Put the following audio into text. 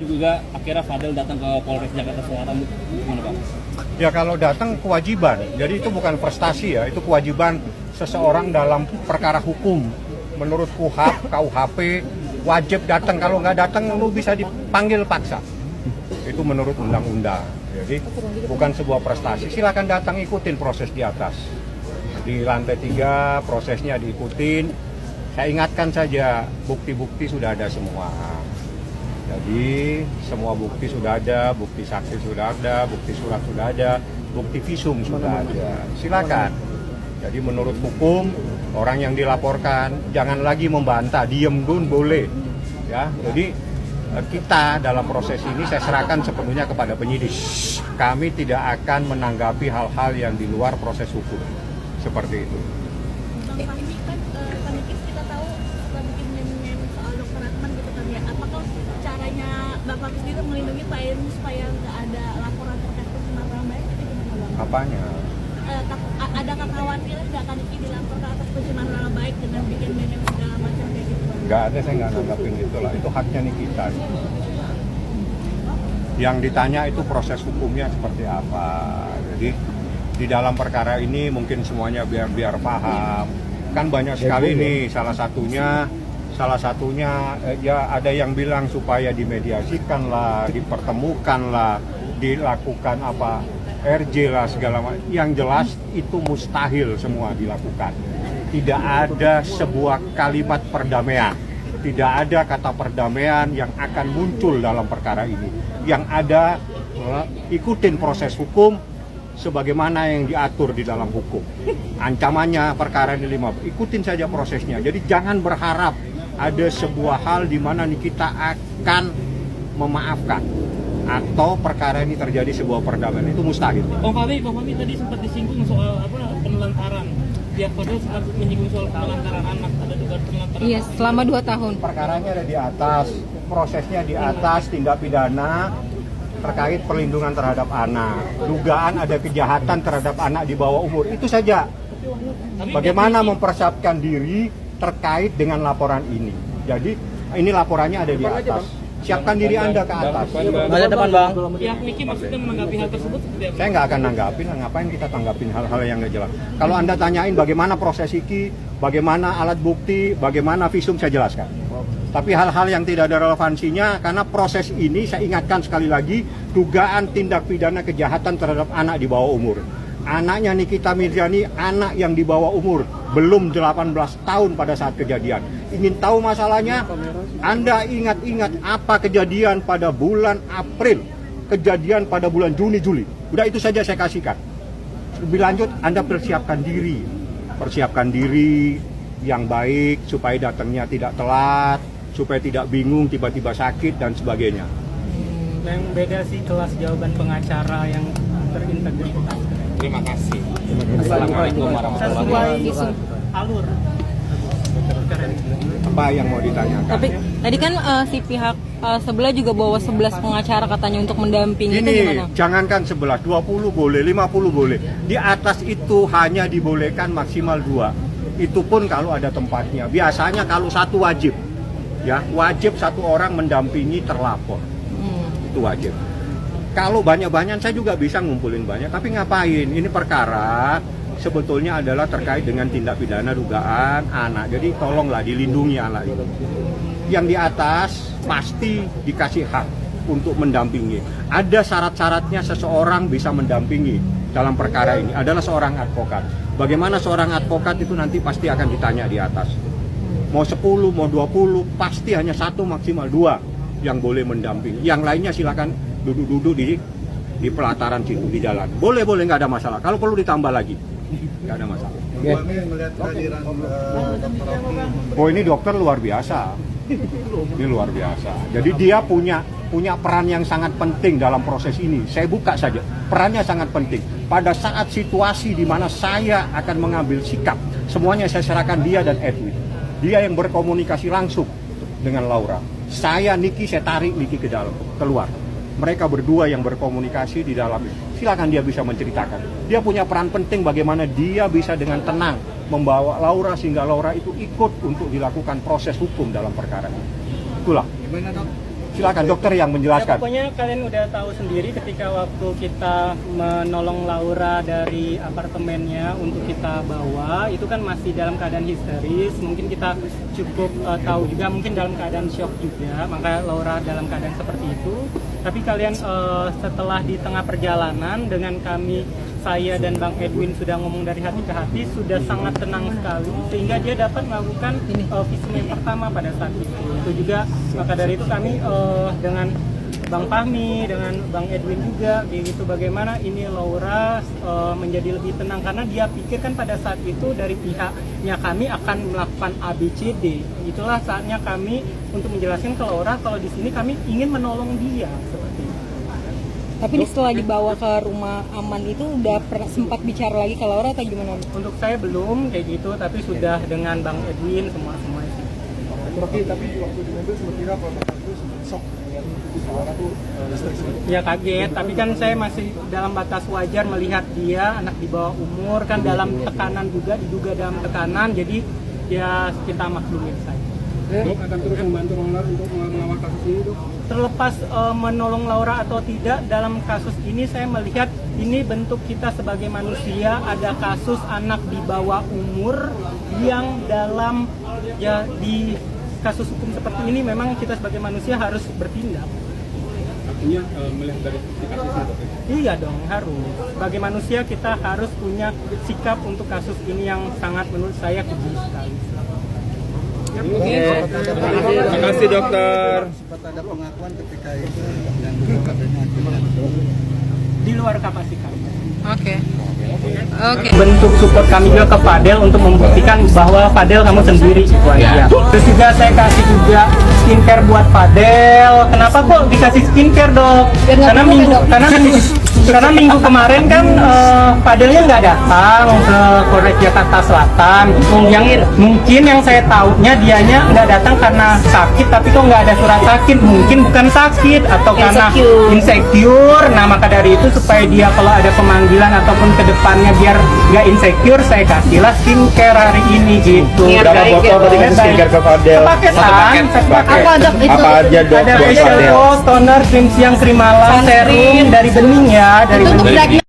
Juga akhirnya Fadel datang ke Polres Jakarta Selatan, gimana Bang? Ya kalau datang kewajiban, jadi itu bukan prestasi ya, itu kewajiban seseorang dalam perkara hukum. Menurut KUHP wajib datang, kalau nggak datang lu bisa dipanggil paksa. Itu menurut undang-undang. Jadi bukan sebuah prestasi, silakan datang ikutin proses di atas. Di lantai 3 prosesnya diikutin. Saya ingatkan saja, bukti-bukti sudah ada semua. Jadi semua bukti sudah ada, bukti saksi sudah ada, bukti surat sudah ada, bukti visum sudah ada. Silakan. Jadi menurut hukum, orang yang dilaporkan jangan lagi membantah, diem pun boleh. Ya, jadi kita dalam proses ini saya serahkan sepenuhnya kepada penyidik. Kami tidak akan menanggapi hal-hal yang di luar proses hukum. Seperti itu. Bang Fahmi kan Panikis kita tahu suka bikin meme-meme soal Dr. Atman gitu kan ya. Apakah caranya Bang Fahmi sendiri melindungi Pak Heru supaya nggak ada laporan terkait pencemaran nama baik itu gimana Bang? Apanya? Ada kekhawatiran nggak Paniki dilaporkan atas pencemaran nama baik dengan bikin meme segala macam kayak gitu? Nggak ada, saya nggak nanggapin itulah. Itu haknya Nikita. Yang ditanya itu proses hukumnya seperti apa. Jadi di dalam perkara ini mungkin semuanya biar paham. Kan banyak sekali nih, salah satunya ya ada yang bilang supaya dimediasikan lah, dipertemukan lah, dilakukan apa RJ lah segala macam. Yang jelas itu mustahil semua dilakukan. Tidak ada sebuah kalimat perdamaian. Tidak ada kata perdamaian yang akan muncul dalam perkara ini. Yang ada ikutin proses hukum sebagaimana yang diatur di dalam hukum. Ancamannya perkara ini 5, ikutin saja prosesnya. Jadi jangan berharap ada sebuah hal di mana kita akan memaafkan atau perkara ini terjadi sebuah perdamaian, itu mustahil. Bang Fahmi tadi sempat disinggung soal penelantaran. Pihak Fadel sempat menyinggung soal penelantaran anak, ada dugaan penelantaran. Iya, selama 2 tahun. Perkaranya ada di atas, prosesnya di atas, tindak pidana terkait perlindungan terhadap anak, dugaan ada kejahatan terhadap anak di bawah umur, itu saja. Bagaimana mempersiapkan diri terkait dengan laporan ini. Jadi ini laporannya ada di atas. Siapkan diri Anda ke atas. Ada depan Bang. Pihak Niki maksudnya menanggapi hal tersebut seperti apa? Saya nggak akan nanggapin, ngapain kita tanggapin hal-hal yang nggak jelas. Kalau Anda tanyain bagaimana proses Iki, bagaimana alat bukti, bagaimana visum, saya jelaskan. Tapi hal-hal yang tidak ada relevansinya, karena proses ini saya ingatkan sekali lagi, dugaan tindak pidana kejahatan terhadap anak di bawah umur. Anaknya Nikita Mirzani, anak yang di bawah umur, belum 18 tahun pada saat kejadian. Ingin tahu masalahnya? Anda ingat-ingat apa kejadian pada bulan April, kejadian pada bulan Juni, Juli. Udah itu saja saya kasihkan. Lebih lanjut, Anda persiapkan diri yang baik supaya datangnya tidak telat, supaya tidak bingung tiba-tiba sakit dan sebagainya. Yang beda sih kelas jawaban pengacara yang terintegritas. Terima kasih. Assalamualaikum warahmatullahi wabarakatuh. Alur. Apa yang mau ditanyakan? Tapi tadi kan si pihak sebelah juga bawa 11 pengacara katanya untuk mendampingi, itu Ini gimana? jangankan 11, 20 boleh, 50 boleh. Di atas itu hanya dibolehkan maksimal 2. Itu pun kalau ada tempatnya. Biasanya kalau satu wajib. Ya, wajib satu orang mendampingi terlapor. Itu wajib. Kalau banyak-banyak saya juga bisa ngumpulin banyak, tapi ngapain? Ini perkara sebetulnya adalah terkait dengan tindak pidana dugaan anak. Jadi tolonglah dilindungi anak itu. Yang di atas pasti dikasih hak untuk mendampingi. Ada syarat-syaratnya seseorang bisa mendampingi dalam perkara ini, adalah seorang advokat. Bagaimana seorang advokat itu nanti pasti akan ditanya di atas. Mau 10, mau 20, pasti hanya 1 maksimal 2 yang boleh mendampingi. Yang lainnya silakan duduk-duduk di pelataran situ, di jalan. Boleh, nggak ada masalah. Kalau perlu ditambah lagi, nggak ada masalah. Oh, ini dokter luar biasa. Ini luar biasa. Jadi dia punya peran yang sangat penting dalam proses ini. Saya buka saja. Perannya sangat penting. Pada saat situasi di mana saya akan mengambil sikap, semuanya saya serahkan dia dan Edwin. Dia yang berkomunikasi langsung dengan Laura. Saya, Niki, saya tarik Niki ke dalam, keluar. Mereka berdua yang berkomunikasi di dalam itu. Silakan dia bisa menceritakan. Dia punya peran penting bagaimana dia bisa dengan tenang membawa Laura sehingga Laura itu ikut untuk dilakukan proses hukum dalam perkara ini. Itulah. Gimana dok? Silakan dokter yang Ya, menjelaskan. pokoknya kalian udah tahu sendiri ketika waktu kita menolong Laura dari apartemennya untuk kita bawa, itu kan masih dalam keadaan histeris. Mungkin kita cukup tahu juga, mungkin dalam keadaan shock juga, maka Laura dalam keadaan seperti itu. Tapi kalian setelah di tengah perjalanan dengan kami, saya dan Bang Edwin sudah ngomong dari hati ke hati, sudah sangat tenang sekali sehingga dia dapat melakukan visum yang pertama pada saat itu. Itu juga maka dari itu kami dengan Bang Fahmi, dengan Bang Edwin juga kayak gitu, bagaimana ini Laura menjadi lebih tenang karena dia pikirkan pada saat itu dari pihaknya kami akan melakukan ABCD. Itulah saatnya kami untuk menjelaskan ke Laura kalau di sini kami ingin menolong dia seperti itu. Tapi setelah dibawa ke rumah aman itu udah sempat bicara lagi ke Laura atau gimana? Untuk saya belum kayak gitu, tapi sudah dengan Bang Edwin semua sih. Tapi waktu di mobil sempat kira kalau itu shock dengan suara tuh Ya kaget, tapi kan saya masih dalam batas wajar melihat dia anak di bawah umur kan dalam tekanan juga, diduga dalam tekanan, jadi ya kita maklumin saja. Dok akan terus membantu Laura untuk mengawal kasus ini, Dok. Terlepas menolong Laura atau tidak dalam kasus ini, saya melihat ini bentuk kita sebagai manusia. Ada kasus anak di bawah umur yang dalam ya di kasus hukum seperti ini memang kita sebagai manusia harus bertindak. Artinya melihat dari kasusnya, Dok. Iya dong, harus. Sebagai manusia kita harus punya sikap untuk kasus ini yang sangat menurut saya keji sekali. Terima kasih dokter. Sempat ada pengakuan ketika itu yang katanya Di luar kapasitas. Oke. Bentuk support kami juga ke Fadel untuk membuktikan bahwa Fadel kamu sendiri itu aja. Terus juga saya kasih juga skincare buat Fadel. Kenapa kok dikasih skincare, Dok? Karena minggu kemarin kan Fadelnya nggak datang ke Polres Jakarta Selatan. Mungkin yang saya tahunya dianya nggak datang karena sakit, tapi kok nggak ada surat sakit. Mungkin bukan sakit atau karena insecure. Nah maka dari itu supaya dia kalau ada pemanggilan ataupun ke depannya biar nggak insecure, saya kasihlah skincare hari ini gitu. Berapa botol tadi skincare ke Fadel? Paketan. Apa aja dok Ada buat facial Fadel? wash, toner, krim siang, krim malam, serum dari bening ya, dari bening.